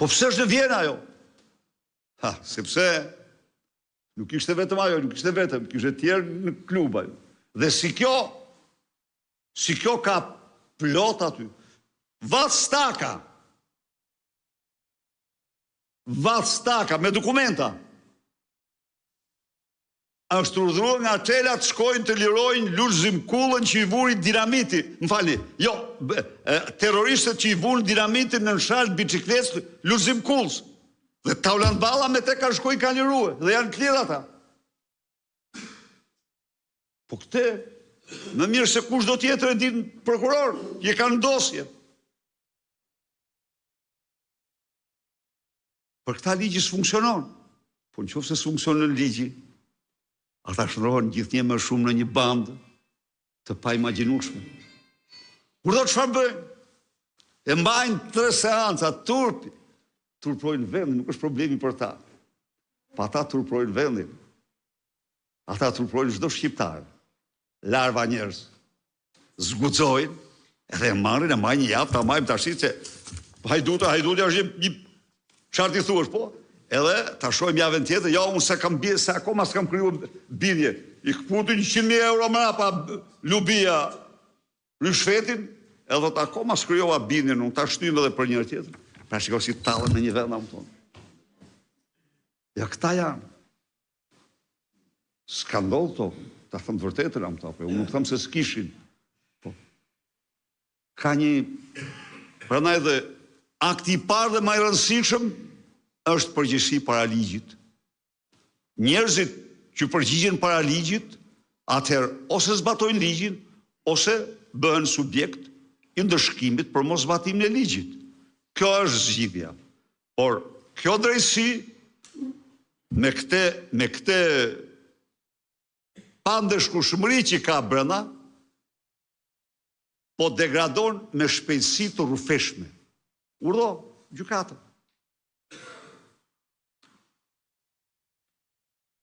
Po pse është në Vjenë ajo? Sepse nuk ishte vetëm ajo, nuk ishte vetëm, kishte tjerë në kluba. Dhe si kjo ka plot aty. Vat Staka me dokumenta. Është urdhëruar nga Çela të shkojnë të lirojnë Lulzim Kullën që i vurin dinamiti. M'falni, jo, terroristët që i vurin dinamitin në nshalë bicikletës Lulzim Kullës. Dhe Tauland Balla me te ka shkoj ka lirue, dhe janë klirë ata. Po këte, më mirë se kush do tjetër e din prokuror, je kanë dosje. Për këta ligji s'funksionon. Po në qofë se s'funksionon ligji, ata shëndrohen gjithë një më shumë në një bandë të pa imaginueshme. Kur do të çfarë bëjnë? E mbajnë 3 seanca, turprojnë vendin, nuk është problemi për ta. Pa ata turprojnë vendin. Ata turprojnë çdo shqiptar. Larva njerëz. Zguxojnë, edhe marrin, e majnë një javë, ta majmë tash se hajdutja është një çfarë ti thuash, po? Edhe ta shohim javën tjetër, ja unë se akoma s'kam kriju bindje. I kputin 100.000 euro mrapa Lubia Ryshfetin, edhe ta akoma s'krijova bindjen, unë ta shtym edhe për njëri tjetër. Pra shiko si talën në një vend am tonë. Ja këta janë. S'ka ndodhur to, ta them të vërtetën am to, unë nuk them se s'kishin. Po. Ka një prandaj dhe akti i parë dhe më i rëndësishëm është përgjegjësi para ligjit. Njerëzit që përgjigjen para ligjit, atëherë ose zbatojnë ligjin, ose bëhen subjekt i ndëshkimit për mos zbatimin e ligjit. Kjo është zgjidhja. Por kjo drejtësi me këtë pandeshkueshmëri që ka brenda, po degradon me shpejtësi të rrufeshme. Urdhë gjykata.